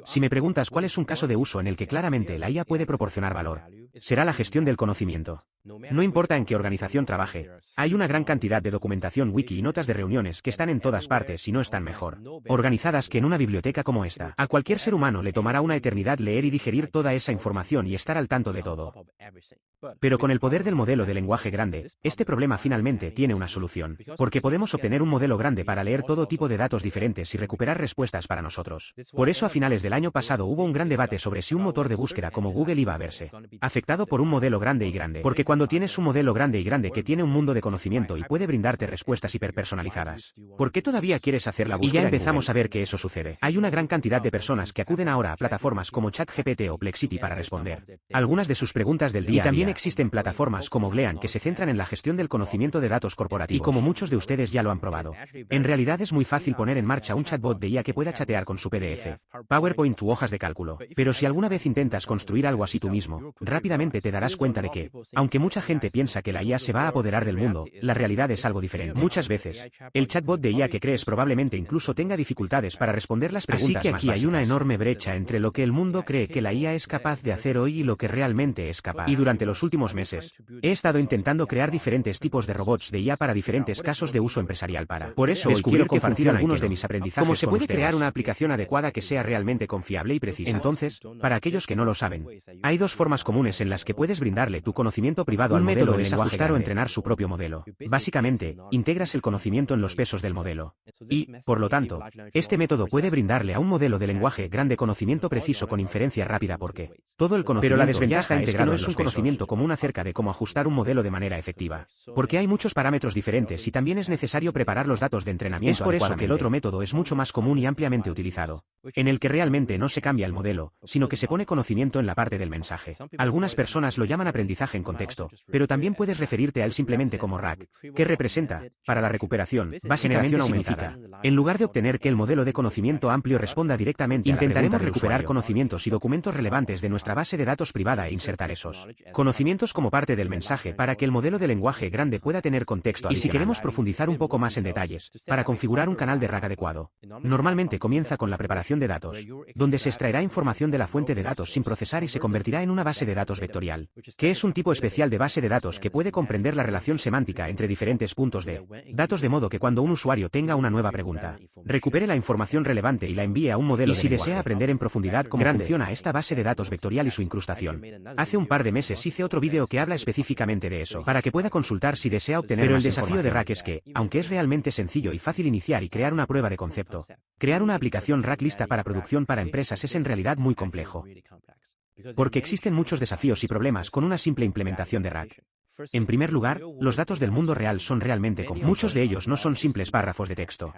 Si me preguntas cuál es un caso de uso en el que claramente la IA puede proporcionar valor, será la gestión del conocimiento. No importa en qué organización trabaje, hay una gran cantidad de documentación wiki y notas de reuniones que están en todas partes y no están mejor organizadas que en una biblioteca como esta. A cualquier ser humano le tomará una eternidad leer y digerir toda esa información y estar al tanto de todo. Pero con el poder del modelo de lenguaje grande, este problema finalmente tiene una solución, porque podemos obtener un modelo grande para leer todo tipo de datos diferentes y recuperar respuestas para nosotros. Por eso a finales del año pasado hubo un gran debate sobre si un motor de búsqueda como Google iba a verse afectado por un modelo grande y grande, porque cuando tienes un modelo grande y grande que tiene un mundo de conocimiento y puede brindarte respuestas hiperpersonalizadas, ¿por qué todavía quieres hacer la búsqueda? Y ya empezamos a ver que eso sucede. Hay una gran cantidad de personas que acuden ahora a plataformas como ChatGPT o Perplexity para responder algunas de sus preguntas del día a día. Y también existen plataformas como Glean que se centran en la gestión del conocimiento de datos corporativos. Y como muchos de ustedes ya lo han probado, en realidad es muy fácil poner en marcha un chatbot de IA que pueda chatear con su PDF, PowerPoint u hojas de cálculo. Pero si alguna vez intentas construir algo así tú mismo, rápidamente te darás cuenta de que, aunque mucha gente piensa que la IA se va a apoderar del mundo, la realidad es algo diferente. Muchas veces, el chatbot de IA que crees probablemente incluso tenga dificultades para responder las preguntas. Así que aquí hay una enorme brecha entre lo que el mundo cree que la IA es capaz de hacer hoy y lo que realmente es capaz. Y durante los últimos meses, he estado intentando crear diferentes tipos de robots de IA para diferentes casos de uso empresarial para. Por eso hoy quiero compartir algunos de mis aprendizajes. ¿Cómo se puede crear una aplicación adecuada que sea realmente confiable y precisa? Entonces, para aquellos que no lo saben, hay dos formas comunes en las que puedes brindarle tu conocimiento privado al modelo. Un método es ajustar o entrenar su propio modelo. Básicamente, integras el conocimiento en los pesos del modelo. Y, por lo tanto, este método puede brindarle a un modelo de lenguaje grande conocimiento preciso con inferencia rápida porque todo el conocimiento. Pero la desventaja es que no es un conocimiento común acerca de cómo ajustar un modelo de manera efectiva. Porque hay muchos parámetros diferentes y también es necesario preparar los datos de entrenamiento. Es por eso que el otro método es mucho más común y ampliamente utilizado, en el que realmente no se cambia el modelo, sino que se pone conocimiento en la parte del mensaje. Algunas personas lo llaman aprendizaje en contexto, pero también puedes referirte a él simplemente como RAG, que representa, para la recuperación, básicamente significa, en lugar de obtener que el modelo de conocimiento amplio responda directamente, intentaremos recuperar conocimientos y documentos relevantes de nuestra base de datos privada e insertar esos conocimientos como parte del mensaje para que el modelo de lenguaje grande pueda tener contexto. Y si queremos profundizar un poco más en detalles, para configurar un canal de RAG adecuado, normalmente comienza con la preparación de datos, donde se extraerá información de la fuente de datos sin procesar y se convertirá en una base de datos vectorial, que es un tipo especial de base de datos que puede comprender la relación semántica entre diferentes puntos de datos de modo que cuando un usuario tenga una nueva pregunta, recupere la información relevante y la envíe a un modelo. Y si desea aprender en profundidad cómo funciona esta base de datos vectorial y su incrustación, hace un par de meses hice otro vídeo que habla específicamente de eso, para que pueda consultar si desea obtener más información. Pero el desafío de RAG es que, aunque es realmente sencillo y fácil iniciar y crear una prueba de concepto, crear una aplicación RAG lista para producción para empresas es en realidad muy complejo. Porque existen muchos desafíos y problemas con una simple implementación de RAG. En primer lugar, los datos del mundo real son realmente complejos. Muchos de ellos no son simples párrafos de texto.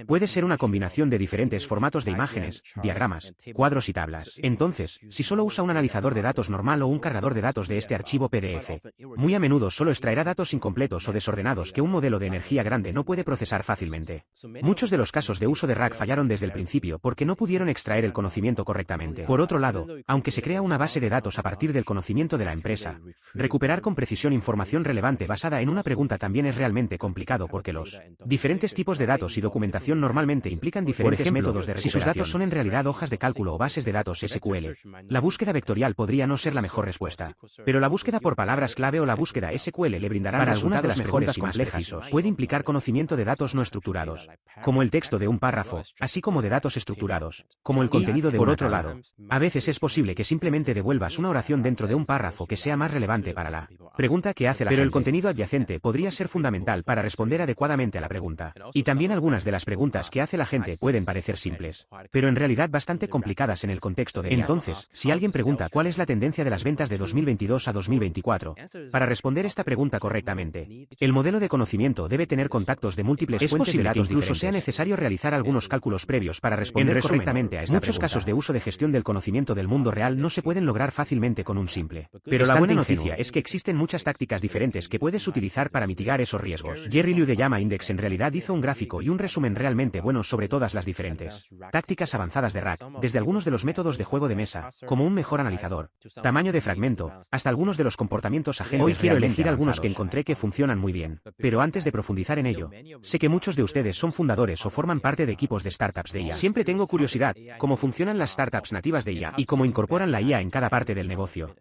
Puede ser una combinación de diferentes formatos de imágenes, diagramas, cuadros y tablas. Entonces, si solo usa un analizador de datos normal o un cargador de datos de este archivo PDF, muy a menudo solo extraerá datos incompletos o desordenados que un modelo de energía grande no puede procesar fácilmente. Muchos de los casos de uso de RAG fallaron desde el principio porque no pudieron extraer el conocimiento correctamente. Por otro lado, aunque se crea una base de datos a partir del conocimiento de la empresa, recuperar con precisión información relevante basada en una pregunta también es realmente complicado porque los diferentes tipos de datos y documentación normalmente implican diferentes métodos de recuperación. Si sus datos son en realidad hojas de cálculo o bases de datos SQL, la búsqueda vectorial podría no ser la mejor respuesta. Pero la búsqueda por palabras clave o la búsqueda SQL le brindarán para algunas de las preguntas y más precisos. Puede implicar conocimiento de datos no estructurados, como el texto de un párrafo, así como de datos estructurados, como el contenido de por otro lado. A veces es posible que simplemente devuelvas una oración dentro de un párrafo que sea más relevante para la pregunta que hace la gente. Pero el contenido adyacente podría ser fundamental para responder adecuadamente a la pregunta. Y también algunas de las preguntas que hace la gente pueden parecer simples, pero en realidad bastante complicadas en el contexto de ella. Entonces, si alguien pregunta cuál es la tendencia de las ventas de 2022 a 2024, para responder esta pregunta correctamente, el modelo de conocimiento debe tener contactos de múltiples fuentes de datos. Incluso sea necesario realizar algunos cálculos previos para responder correctamente a esta pregunta. Muchos casos de uso de gestión del conocimiento del mundo real no se pueden lograr fácilmente con un simple. Pero la buena noticia es que existen muchas tácticas diferentes que puedes utilizar para mitigar esos riesgos. Jerry Liu de Llama Index en realidad hizo un gráfico y un resumen resumen realmente buenos sobre todas las diferentes tácticas avanzadas de rack, desde algunos de los métodos de juego de mesa, como un mejor analizador, tamaño de fragmento, hasta algunos de los comportamientos agentes. Hoy quiero elegir algunos que encontré que funcionan muy bien, pero antes de profundizar en ello, sé que muchos de ustedes son fundadores o forman parte de equipos de startups de IA. Siempre tengo curiosidad, cómo funcionan las startups nativas de IA y cómo incorporan la IA en cada parte del negocio.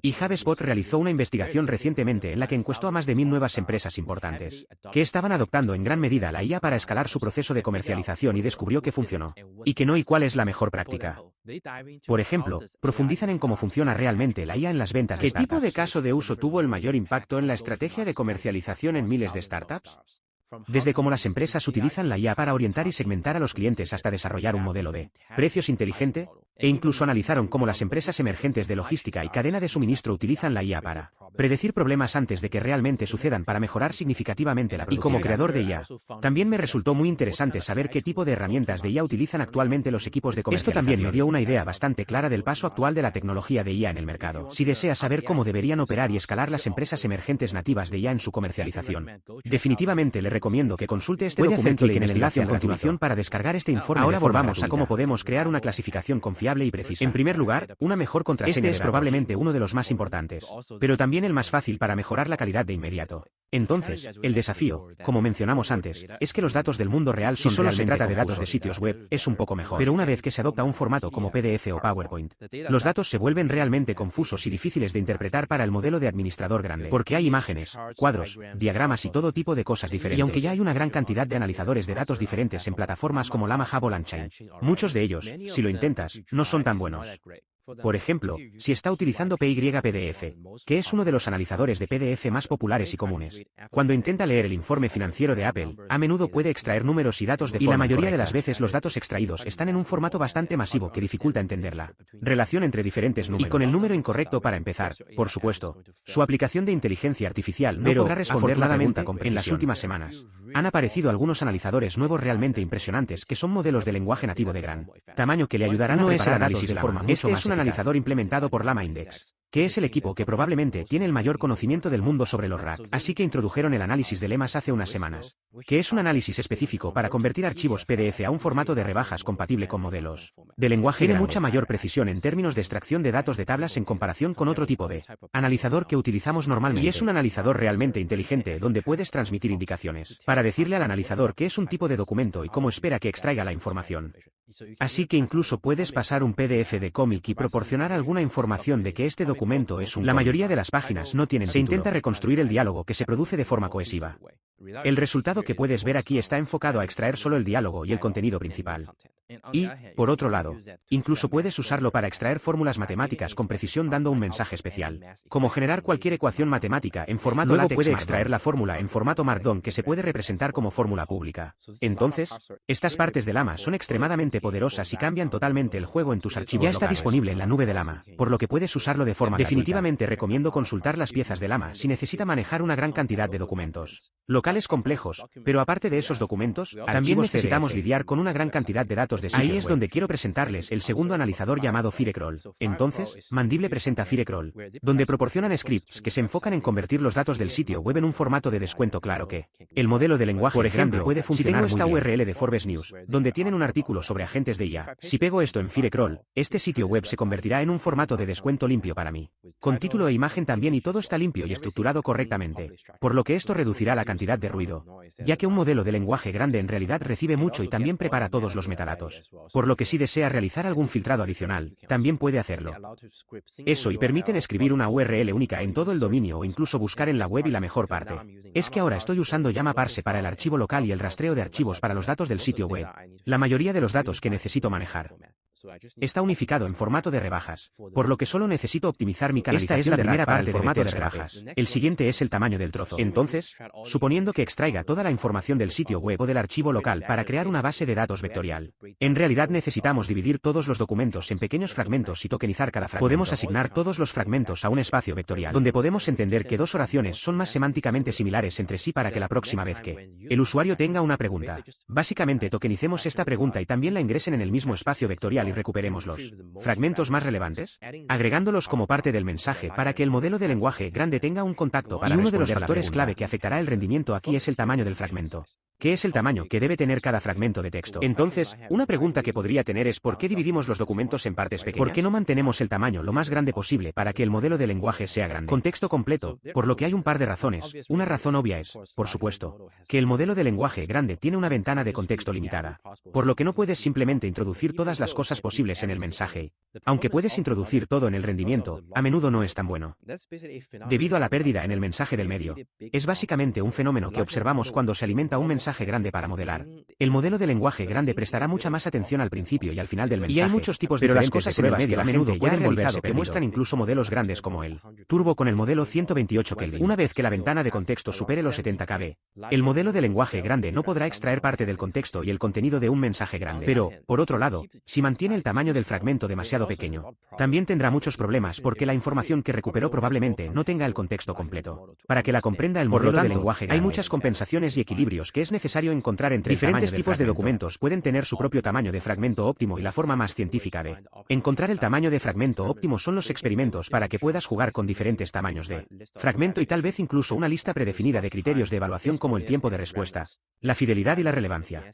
Y HubSpot realizó una investigación recientemente en la que encuestó a más de 1000 nuevas empresas importantes, que estaban adoptando en gran medida la IA para escalar su proceso de comercialización y descubrió que funcionó, y que no y cuál es la mejor práctica. Por ejemplo, profundizan en cómo funciona realmente la IA en las ventas de startups. ¿Qué tipo de caso de uso tuvo el mayor impacto en la estrategia de comercialización en miles de startups? Desde cómo las empresas utilizan la IA para orientar y segmentar a los clientes hasta desarrollar un modelo de precios inteligente, e incluso analizaron cómo las empresas emergentes de logística y cadena de suministro utilizan la IA para predecir problemas antes de que realmente sucedan para mejorar significativamente la productividad. Y como creador de IA, también me resultó muy interesante saber qué tipo de herramientas de IA utilizan actualmente los equipos de comercialización. Esto también me dio una idea bastante clara del paso actual de la tecnología de IA en el mercado. Si desea saber cómo deberían operar y escalar las empresas emergentes nativas de IA en su comercialización, definitivamente le recomiendo que consulte este documento y en el enlace a continuación para descargar este informe. Ahora volvamos a cómo podemos crear una clasificación confiable y precisa. En primer lugar, una mejor contraseña. Este es probablemente uno de los más importantes, pero también el más fácil para mejorar la calidad de inmediato. Entonces, el desafío, como mencionamos antes, es que los datos del mundo real son solo se trata de datos de sitios web, es un poco mejor. Pero una vez que se adopta un formato como PDF o PowerPoint, los datos se vuelven realmente confusos y difíciles de interpretar para el modelo de administrador grande, porque hay imágenes, cuadros, diagramas y todo tipo de cosas diferentes. Y aunque ya hay una gran cantidad de analizadores de datos diferentes en plataformas como Llama Hub o LangChain, muchos de ellos, si lo intentas, no son tan buenos. Por ejemplo, si está utilizando PyPDF, que es uno de los analizadores de PDF más populares y comunes, cuando intenta leer el informe financiero de Apple, a menudo puede extraer números y datos de forma incorrecta. Y la mayoría de las veces los datos extraídos están en un formato bastante masivo que dificulta entender la relación entre diferentes números. Y con el número incorrecto para empezar, por supuesto, su aplicación de inteligencia artificial no podrá responder la pregunta con precisión. En las últimas semanas, han aparecido algunos analizadores nuevos realmente impresionantes que son modelos de lenguaje nativo de gran tamaño que le ayudarán a preparar análisis de forma mucho más eficaz. Analizador implementado por LlamaIndex, que es el equipo que probablemente tiene el mayor conocimiento del mundo sobre los RAG, así que introdujeron el análisis de lemas hace unas semanas, que es un análisis específico para convertir archivos PDF a un formato de rebajas compatible con modelos de lenguaje. Tiene mucha mayor precisión en términos de extracción de datos de tablas en comparación con otro tipo de analizador que utilizamos normalmente. Y es un analizador realmente inteligente donde puedes transmitir indicaciones para decirle al analizador qué es un tipo de documento y cómo espera que extraiga la información. Así que incluso puedes pasar un PDF de cómic y proporcionar alguna información de que este documento es un... La mayoría de las páginas no tienen título. Se intenta reconstruir el diálogo que se produce de forma cohesiva. El resultado que puedes ver aquí está enfocado a extraer solo el diálogo y el contenido principal. Y, por otro lado, incluso puedes usarlo para extraer fórmulas matemáticas con precisión dando un mensaje especial, como generar cualquier ecuación matemática en formato LaTeX. Luego puede extraer la fórmula en formato Markdown que se puede representar como fórmula pública. Entonces, estas partes de Llama son extremadamente poderosas y cambian totalmente el juego en tus archivos locales. Ya está disponible en la nube de Llama, por lo que puedes usarlo de forma definitivamente gratuita. Recomiendo consultar las piezas de Llama si necesita manejar una gran cantidad de documentos locales complejos, pero aparte de esos documentos, también necesitamos lidiar con una gran cantidad de datos de sitios. Ahí es donde quiero presentarles el segundo analizador llamado Firecrawl. Entonces, Mandible presenta Firecrawl, donde proporcionan scripts que se enfocan en convertir los datos del sitio web en un formato de descuento claro que el modelo de lenguaje, por ejemplo, puede funcionar. Si tengo esta URL de Forbes News, donde tienen un artículo sobre agentes de IA, si pego esto en Firecrawl, este sitio web se convertirá en un formato de descuento limpio para mí, con título e imagen también, y todo está limpio y estructurado correctamente, por lo que esto reducirá la cantidad de ruido, ya que un modelo de lenguaje grande en realidad recibe mucho y también prepara todos los metadatos, por lo que si desea realizar algún filtrado adicional, también puede hacerlo. Eso, y permiten escribir una URL única en todo el dominio o incluso buscar en la web. Y la mejor parte es que ahora estoy usando Llama Parse para el archivo local y el rastreo de archivos para los datos del sitio web. La mayoría de los datos que necesito manejar está unificado en formato de rebajas, por lo que solo necesito optimizar mi canalización. Esta es la primera parte del formato de rebajas. El siguiente es el tamaño del trozo. Entonces, suponiendo que extraiga toda la información del sitio web o del archivo local para crear una base de datos vectorial, en realidad necesitamos dividir todos los documentos en pequeños fragmentos y tokenizar cada fragmento. Podemos asignar todos los fragmentos a un espacio vectorial, donde podemos entender que dos oraciones son más semánticamente similares entre sí para que la próxima vez que el usuario tenga una pregunta, básicamente tokenicemos esta pregunta y también la ingresen en el mismo espacio vectorial y recuperemos los fragmentos más relevantes, agregándolos como parte del mensaje para que el modelo de lenguaje grande tenga un contacto para uno de los factores clave que afectará el rendimiento aquí es el tamaño del fragmento. ¿Qué es el tamaño que debe tener cada fragmento de texto? Entonces, una pregunta que podría tener es ¿por qué dividimos los documentos en partes pequeñas? ¿Por qué no mantenemos el tamaño lo más grande posible para que el modelo de lenguaje sea grande? Contexto completo, por lo que hay un par de razones. Una razón obvia es, por supuesto, que el modelo de lenguaje grande tiene una ventana de contexto limitada, por lo que no puedes simplemente introducir todas las cosas posibles en el mensaje. Aunque puedes introducir todo en el rendimiento, a menudo no es tan bueno. Debido a la pérdida en el mensaje del medio, es básicamente un fenómeno que observamos cuando se alimenta un mensaje grande para modelar. El modelo de lenguaje grande prestará mucha más atención al principio y al final del mensaje. Y hay muchos tipos diferentes de cosas en el medio a menudo pueden volverse que muestran incluso modelos grandes como el Turbo con el modelo 128 Kelvin. Una vez que la ventana de contexto supere los 70 kb, el modelo de lenguaje grande no podrá extraer parte del contexto y el contenido de un mensaje grande. Pero, por otro lado, si mantiene el tamaño del fragmento demasiado pequeño, también tendrá muchos problemas porque la información que recuperó probablemente no tenga el contexto completo. Para que la comprenda el modelo de lenguaje grande, hay muchas compensaciones y equilibrios que es necesario encontrar entre diferentes tipos de documentos pueden tener su propio tamaño de fragmento óptimo y la forma más científica de encontrar el tamaño de fragmento óptimo son los experimentos para que puedas jugar con diferentes tamaños de fragmento y tal vez incluso una lista predefinida de criterios de evaluación como el tiempo de respuesta, la fidelidad y la relevancia.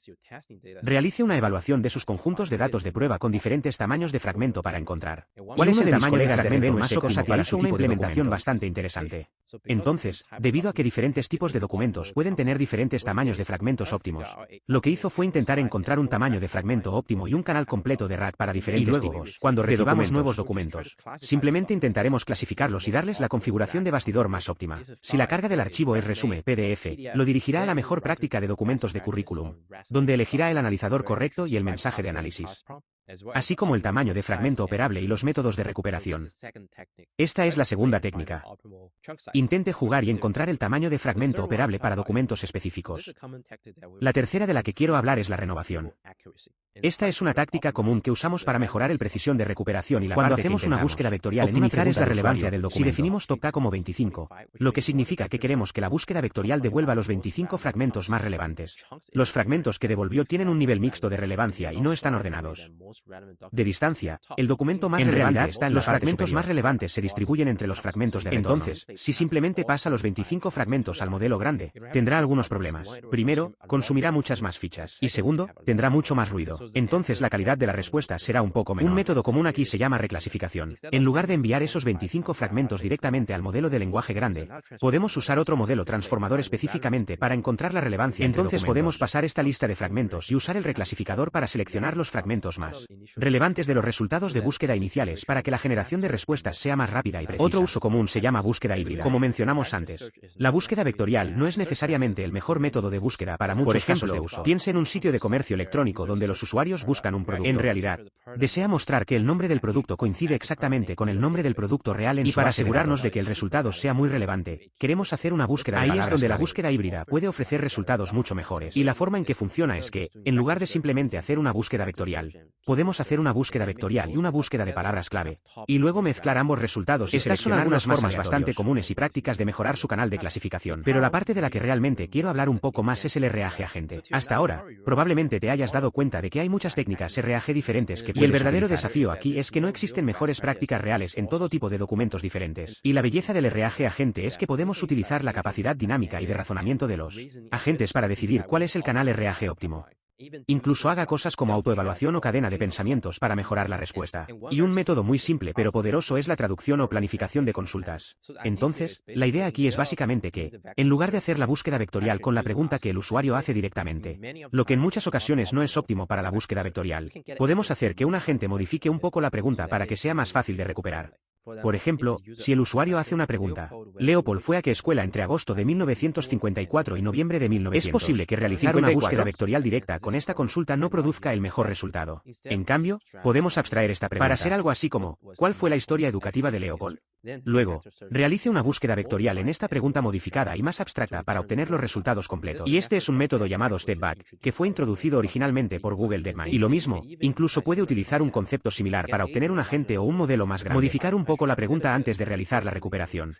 Realice una evaluación de sus conjuntos de datos de prueba con diferentes tamaños de fragmento para encontrar cuál es el tamaño de fragmento más óptimo para hizo una implementación bastante interesante. Entonces, debido a que diferentes tipos de documentos pueden tener diferentes tamaños de fragmentos óptimos, lo que hizo fue intentar encontrar un tamaño de fragmento óptimo y un canal completo de RAG para diferentes tipos. Cuando recibamos nuevos documentos, simplemente intentaremos clasificarlos y darles la configuración de bastidor más óptima. Si la carga del archivo es resume PDF, lo dirigirá a la mejor práctica de documentos de currículum, donde elegirá el analizador correcto y el mensaje de análisis, así como el tamaño de fragmento operable y los métodos de recuperación. Esta es la segunda técnica. Intente jugar y encontrar el tamaño de fragmento operable para documentos específicos. La tercera de la que quiero hablar es la renovación. Esta es una táctica común que usamos para mejorar el precisión de recuperación y cuando hacemos una búsqueda vectorial optimizar es la relevancia del documento. Si definimos TOPK como 25, lo que significa que queremos que la búsqueda vectorial devuelva los 25 fragmentos más relevantes. Los fragmentos que devolvió tienen un nivel mixto de relevancia y no están ordenados de distancia. El documento más relevante está en los fragmentos más relevantes se distribuyen entre los fragmentos de retorno. Entonces, si simplemente pasa los 25 fragmentos al modelo grande, tendrá algunos problemas. Primero, consumirá muchas más fichas. Y segundo, tendrá mucho más ruido. Entonces la calidad de la respuesta será un poco menor. Un método común aquí se llama reclasificación. En lugar de enviar esos 25 fragmentos directamente al modelo de lenguaje grande, podemos usar otro modelo transformador específicamente para encontrar la relevancia. Entonces podemos pasar esta lista de fragmentos y usar el reclasificador para seleccionar los fragmentos más relevantes de los resultados de búsqueda iniciales para que la generación de respuestas sea más rápida y precisa. Otro uso común se llama búsqueda híbrida. Como mencionamos antes, la búsqueda vectorial no es necesariamente el mejor método de búsqueda para muchos casos de uso. Piense en un sitio de comercio electrónico donde los usuarios buscan un producto. En realidad, desea mostrar que el nombre del producto coincide exactamente con el nombre del producto real en su base de datos. Y para asegurarnos de que el resultado sea muy relevante, queremos hacer una búsqueda de palabras. Ahí es donde la búsqueda híbrida puede ofrecer resultados mucho mejores. Y la forma en que funciona es que, en lugar de simplemente hacer una búsqueda vectorial, podemos hacer una búsqueda vectorial y una búsqueda de palabras clave, y luego mezclar ambos resultados y estas son algunas formas bastante comunes y prácticas de mejorar su canal de clasificación. Pero la parte de la que realmente quiero hablar un poco más es el RAG agente. Hasta ahora, probablemente te hayas dado cuenta de que hay muchas técnicas RAG diferentes que puedes utilizar. Y el verdadero desafío aquí es que no existen mejores prácticas reales en todo tipo de documentos diferentes. Y la belleza del RAG agente es que podemos utilizar la capacidad dinámica y de razonamiento de los agentes para decidir cuál es el canal RAG óptimo. Incluso haga cosas como autoevaluación o cadena de pensamientos para mejorar la respuesta. Y un método muy simple pero poderoso es la traducción o planificación de consultas. Entonces, la idea aquí es básicamente que, en lugar de hacer la búsqueda vectorial con la pregunta que el usuario hace directamente, lo que en muchas ocasiones no es óptimo para la búsqueda vectorial, podemos hacer que un agente modifique un poco la pregunta para que sea más fácil de recuperar. Por ejemplo, si el usuario hace una pregunta, Leopold fue a qué escuela entre agosto de 1954 y noviembre de 1900. Es posible que realizar una búsqueda vectorial directa con esta consulta no produzca el mejor resultado. En cambio, podemos abstraer esta pregunta para ser algo así como, ¿cuál fue la historia educativa de Leopold? Luego, realice una búsqueda vectorial en esta pregunta modificada y más abstracta para obtener los resultados completos. Y este es un método llamado Step Back, que fue introducido originalmente por Google DeepMind. Y lo mismo, incluso puede utilizar un concepto similar para obtener un agente o un modelo más grande. Modificar un poco la pregunta antes de realizar la recuperación.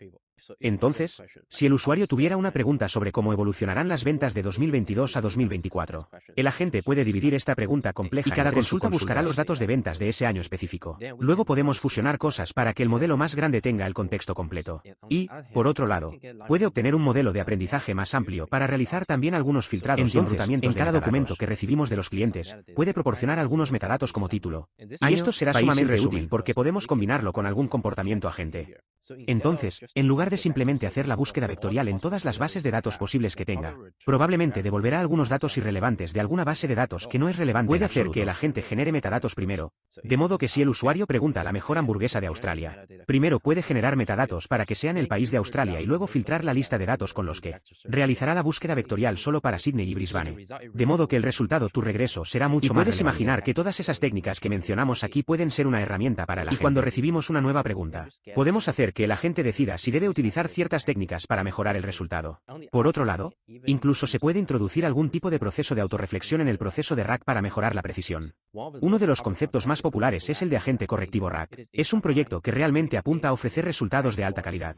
Entonces, si el usuario tuviera una pregunta sobre cómo evolucionarán las ventas de 2022 a 2024, el agente puede dividir esta pregunta compleja y cada consulta buscará los datos de ventas de ese año específico. Luego podemos fusionar cosas para que el modelo más grande tenga el contexto completo. Y, por otro lado, puede obtener un modelo de aprendizaje más amplio para realizar también algunos filtrados y enrutamientos en cada documento que recibimos de los clientes. Puede proporcionar algunos metadatos como título. Y esto será sumamente útil porque podemos combinarlo con algún comportamiento agente. Entonces, en lugar de simplemente hacer la búsqueda vectorial en todas las bases de datos posibles que tenga, probablemente devolverá algunos datos irrelevantes de alguna base de datos que no es relevante. Puede hacer que el agente genere metadatos primero, de modo que si el usuario pregunta la mejor hamburguesa de Australia, primero puede generar metadatos para que sean el país de Australia y luego filtrar la lista de datos con los que realizará la búsqueda vectorial solo para Sydney y Brisbane. De modo que el resultado tu regreso será mucho más relevante. Puedes imaginar que todas esas técnicas que mencionamos aquí pueden ser una herramienta para el agente. Y cuando recibimos una nueva pregunta, podemos hacer que el agente decida si debe utilizar ciertas técnicas para mejorar el resultado. Por otro lado, incluso se puede introducir algún tipo de proceso de autorreflexión en el proceso de RAG para mejorar la precisión. Uno de los conceptos más populares es el de agente correctivo RAG. Es un proyecto que realmente apunta a ofrecer resultados de alta calidad.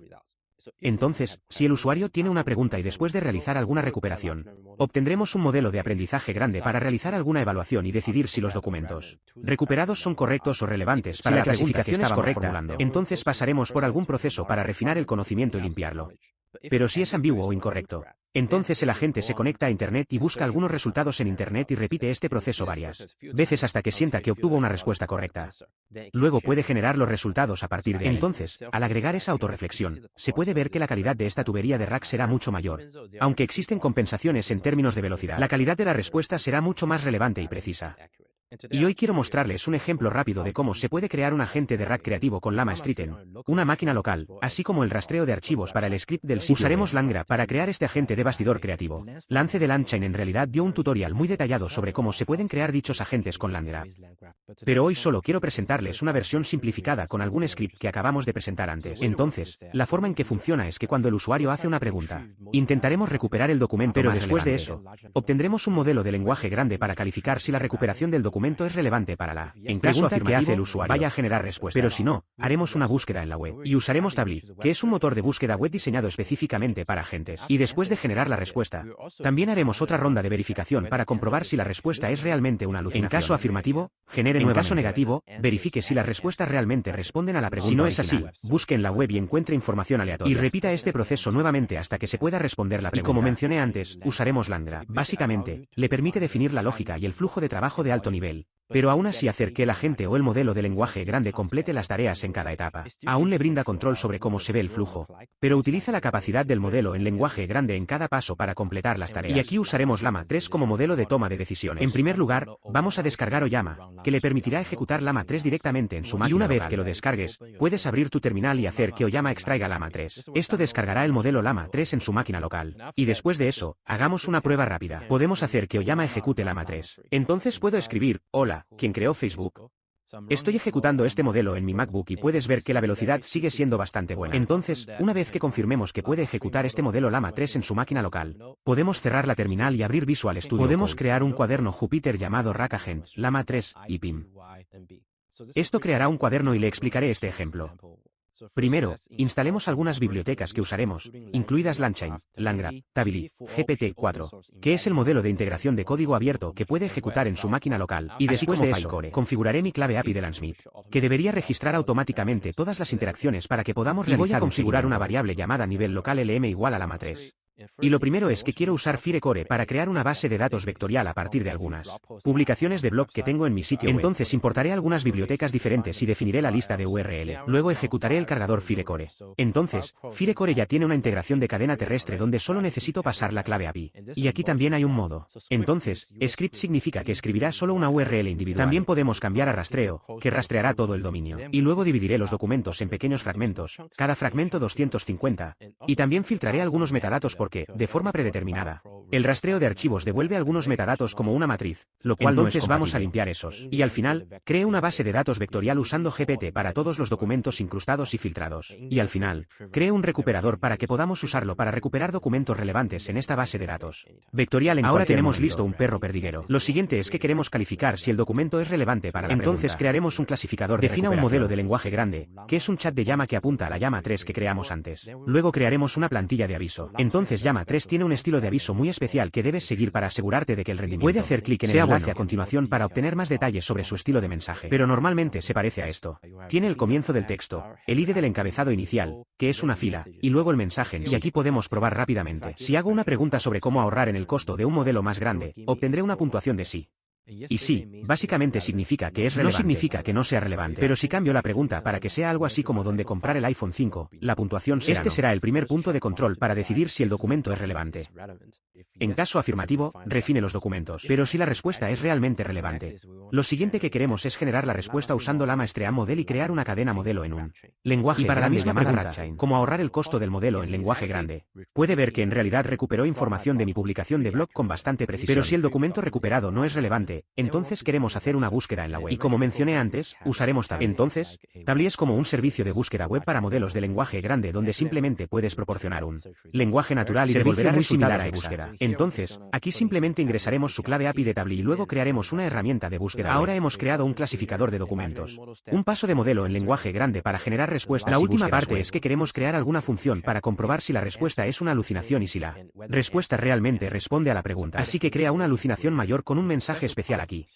Entonces, si el usuario tiene una pregunta y después de realizar alguna recuperación, obtendremos un modelo de aprendizaje grande para realizar alguna evaluación y decidir si los documentos recuperados son correctos o relevantes para la clasificación es correcta. Entonces pasaremos por algún proceso para refinar el conocimiento y limpiarlo. Pero si es ambiguo o incorrecto, entonces el agente se conecta a Internet y busca algunos resultados en Internet y repite este proceso varias veces hasta que sienta que obtuvo una respuesta correcta. Luego puede generar los resultados a partir de ahí. Entonces, al agregar esa autorreflexión, se puede ver que la calidad de esta tubería de RAG será mucho mayor. Aunque existen compensaciones en términos de velocidad, la calidad de la respuesta será mucho más relevante y precisa. Y hoy quiero mostrarles un ejemplo rápido de cómo se puede crear un agente de RAG creativo con Llama Streeten, una máquina local, así como el rastreo de archivos para el script del sitio. Usaremos LangGraph para crear este agente de bastidor creativo. Lance de LangChain en realidad dio un tutorial muy detallado sobre cómo se pueden crear dichos agentes con LangGraph. Pero hoy solo quiero presentarles una versión simplificada con algún script que acabamos de presentar antes. Entonces, la forma en que funciona es que cuando el usuario hace una pregunta, intentaremos recuperar el documento, pero después de eso, obtendremos un modelo de lenguaje grande para calificar si la recuperación del documento es relevante para la en caso afirmativo que hace el usuario vaya a generar respuesta. Pero si no, haremos una búsqueda en la web y usaremos Tableau, que es un motor de búsqueda web diseñado específicamente para agentes. Y después de generar la respuesta, también haremos otra ronda de verificación para comprobar si la respuesta es realmente una alucinación. En caso afirmativo, genere nuevamente. En caso negativo, verifique si las respuestas realmente responden a la pregunta. Si no es así, busque en la web y encuentre información aleatoria. Y repita este proceso nuevamente hasta que se pueda responder la pregunta. Y como mencioné antes, usaremos LangGraph. Básicamente, le permite definir la lógica y el flujo de trabajo de alto nivel, pero aún así hacer que el agente o el modelo de lenguaje grande complete las tareas en cada etapa. Aún le brinda control sobre cómo se ve el flujo, pero utiliza la capacidad del modelo en lenguaje grande en cada paso para completar las tareas. Y aquí usaremos Llama 3 como modelo de toma de decisiones. En primer lugar, vamos a descargar Oyama, que le permitirá ejecutar Llama 3 directamente en su máquina. Y una vez que lo descargues, puedes abrir tu terminal y hacer que Oyama extraiga Llama 3. Esto descargará el modelo Llama 3 en su máquina local. Y después de eso, hagamos una prueba rápida. Podemos hacer que Oyama ejecute Llama 3. Entonces puedo escribir, hola, quien creó Facebook. Estoy ejecutando este modelo en mi MacBook y puedes ver que la velocidad sigue siendo bastante buena. Entonces, una vez que confirmemos que puede ejecutar este modelo Llama 3 en su máquina local, podemos cerrar la terminal y abrir Visual Studio. Podemos crear un cuaderno Jupyter llamado RAG Agent, Llama 3, y PIM. Esto creará un cuaderno y le explicaré este ejemplo. Primero, instalemos algunas bibliotecas que usaremos, incluidas LangChain, LangGraph, Tableau, GPT-4, que es el modelo de integración de código abierto que puede ejecutar en su máquina local, y después de eso, configuraré mi clave API de LangSmith, que debería registrar automáticamente todas las interacciones para que podamos realizar. Voy a configurar una variable llamada nivel local LM igual a Llama 3. Y lo primero es que quiero usar Firecore para crear una base de datos vectorial a partir de algunas publicaciones de blog que tengo en mi sitio web. Entonces importaré algunas bibliotecas diferentes y definiré la lista de URL. Luego ejecutaré el cargador Firecore. Entonces, Firecore ya tiene una integración de cadena terrestre donde solo necesito pasar la clave API. Y aquí también hay un modo. Entonces, script significa que escribirá solo una URL individual. También podemos cambiar a rastreo, que rastreará todo el dominio. Y luego dividiré los documentos en pequeños fragmentos, cada fragmento 250. Y también filtraré algunos metadatos porque, de forma predeterminada, El rastreo de archivos devuelve algunos metadatos como una matriz, lo cual entonces vamos a limpiar esos. Y al final, cree una base de datos vectorial usando GPT para todos los documentos incrustados y filtrados. Y al final, cree un recuperador para que podamos usarlo para recuperar documentos relevantes en esta base de datos vectorial. Ahora tenemos listo un perro perdiguero. Lo siguiente es que queremos calificar si el documento es relevante para la pregunta. Entonces crearemos un clasificador. Defina un modelo de lenguaje grande, que es un chat de llama que apunta a la llama 3 que creamos antes. Luego crearemos una plantilla de aviso. Entonces llama 3 tiene un estilo de aviso muy especial que debes seguir para asegurarte de que el rendimiento puede hacer clic en el enlace a continuación para obtener más detalles sobre su estilo de mensaje. Pero normalmente se parece a esto. Tiene el comienzo del texto, el ID del encabezado inicial, que es una fila, y luego el mensaje. Y aquí podemos probar rápidamente. Si hago una pregunta sobre cómo ahorrar en el costo de un modelo más grande, obtendré una puntuación de sí. Y sí, básicamente significa que es relevante. No significa que no sea relevante. Pero si cambio la pregunta para que sea algo así como dónde comprar el iPhone 5, la puntuación será no. Será el primer punto de control para decidir si el documento es relevante. En caso afirmativo, refine los documentos. Pero si la respuesta es realmente relevante, lo siguiente que queremos es generar la respuesta usando Llama Stream Model y crear una cadena modelo en un lenguaje. Y para la misma pregunta, como ahorrar el costo del modelo en lenguaje grande, puede ver que en realidad recuperó información de mi publicación de blog con bastante precisión. Pero si el documento recuperado no es relevante, entonces queremos hacer una búsqueda en la web. Y como mencioné antes, usaremos Tabli. Entonces, Tabli es como un servicio de búsqueda web para modelos de lenguaje grande donde simplemente puedes proporcionar un lenguaje natural y devolverá muy similar a búsqueda. Entonces, aquí simplemente ingresaremos su clave API de Tabli y luego crearemos una herramienta de búsqueda. Ahora hemos creado un clasificador de documentos, un paso de modelo en lenguaje grande para generar respuestas. La última parte es que queremos crear alguna función para comprobar si la respuesta es una alucinación y si la respuesta realmente responde a la pregunta. Así que crea una alucinación mayor con un mensaje especial aquí.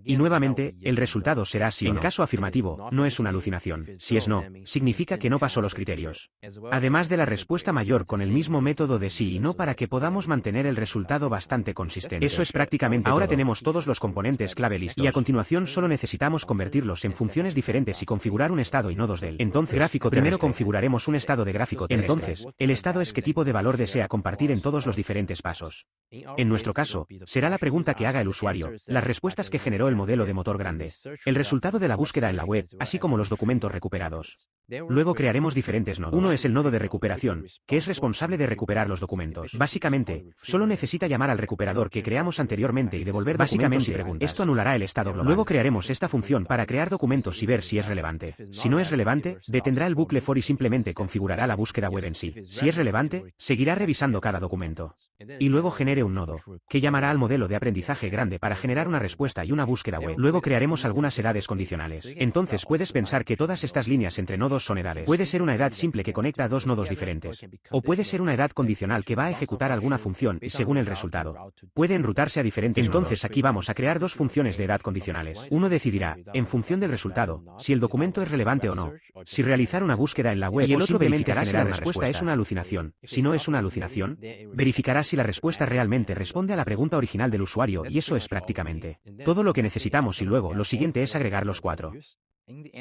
Y nuevamente, el resultado será sí o no. En caso afirmativo, no es una alucinación. Si es no, significa que no pasó los criterios. Además de la respuesta mayor con el mismo método de sí y no para que podamos mantener el resultado bastante consistente. Eso es prácticamente ahora todo. Tenemos todos los componentes clave listos. Y a continuación solo necesitamos convertirlos en funciones diferentes y configurar un estado y nodos del. Entonces, gráfico primero configuraremos un estado de gráfico terrestre. Entonces, el estado es qué tipo de valor desea compartir en todos los diferentes pasos. En nuestro caso, será la pregunta que haga el usuario, las respuestas que generó el modelo de motor grande, el resultado de la búsqueda en la web, así como los documentos recuperados. Luego crearemos diferentes nodos. Uno es el nodo de recuperación, que es responsable de recuperar los documentos. Básicamente, solo necesita llamar al recuperador que creamos anteriormente y devolver básicamente preguntas. Esto anulará el estado global. Luego crearemos esta función para crear documentos y ver si es relevante. Si no es relevante, detendrá el bucle for y simplemente configurará la búsqueda web en sí. Si es relevante, seguirá revisando cada documento. Y luego genere un nodo, que llamará al modelo de aprendizaje grande para generar una respuesta y una búsqueda web. Luego crearemos algunas edades condicionales. Entonces puedes pensar que todas estas líneas entre nodos son edades. Puede ser una edad simple que conecta a dos nodos diferentes. O puede ser una edad condicional que va a ejecutar alguna función y según el resultado puede enrutarse a diferentes nodos. Entonces aquí vamos a crear dos funciones de edad condicionales. Uno decidirá, en función del resultado, si el documento es relevante o no. Si realizar una búsqueda en la web y el otro verificará si la respuesta es una alucinación. Si no es una alucinación, verificará si la respuesta realmente responde a la pregunta original del usuario y eso es prácticamente todo lo que necesitamos y luego lo siguiente es agregar los 4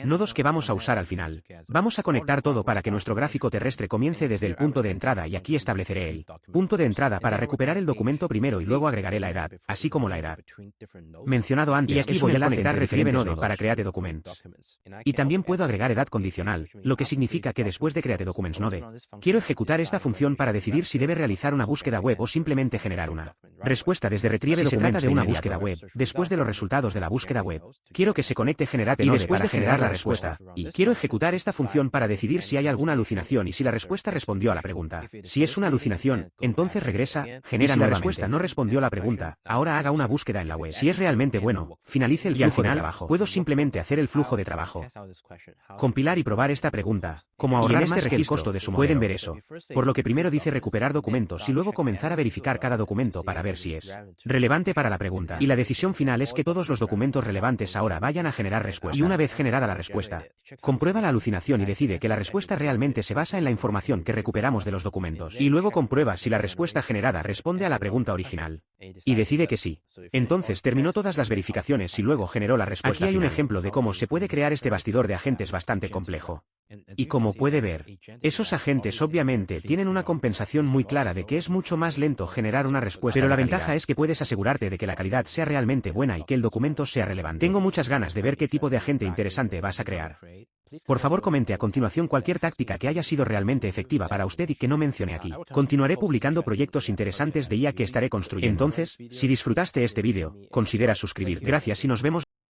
nodos que vamos a usar al final. Vamos a conectar todo para que nuestro gráfico terrestre comience desde el punto de entrada y aquí estableceré el punto de entrada para recuperar el documento primero y luego agregaré la edad, así como la edad mencionado antes. Y aquí voy a conectar retrieve node para create documents. Y también puedo agregar edad condicional, lo que significa que después de create documents node, quiero ejecutar esta función para decidir si debe realizar una búsqueda web o simplemente generar una respuesta desde retrieve documents. Se trata de una búsqueda web, después de los resultados de la búsqueda web, quiero que se conecte generate node después de generar la respuesta, y quiero ejecutar esta función para decidir si hay alguna alucinación y si la respuesta respondió a la pregunta. Si es una alucinación, entonces regresa, genera si la respuesta no respondió a la pregunta, ahora haga una búsqueda en la web. Si es realmente bueno, finalice el flujo de trabajo. Puedo simplemente hacer el flujo de trabajo, compilar y probar esta pregunta, como ahorrar más que el costo de su modelo. Pueden ver eso. Por lo que primero dice recuperar documentos y luego comenzar a verificar cada documento para ver si es relevante para la pregunta. Y la decisión final es que todos los documentos relevantes ahora vayan a generar respuesta. Y una vez generada la respuesta, comprueba la alucinación y decide que la respuesta realmente se basa en la información que recuperamos de los documentos. Y luego comprueba si la respuesta generada responde a la pregunta original. Y decide que sí. Entonces terminó todas las verificaciones y luego generó la respuesta. Aquí hay un ejemplo de cómo se puede crear este bastidor de agentes bastante complejo. Y como puede ver, esos agentes obviamente tienen una compensación muy clara de que es mucho más lento generar una respuesta. Pero la ventaja es que puedes asegurarte de que la calidad sea realmente buena y que el documento sea relevante. Tengo muchas ganas de ver qué tipo de agente interesante vas a crear. Por favor, comente a continuación cualquier táctica que haya sido realmente efectiva para usted y que no mencione aquí. Continuaré publicando proyectos interesantes de IA que estaré construyendo. Entonces, si disfrutaste este vídeo, considera suscribirte. Gracias y nos vemos.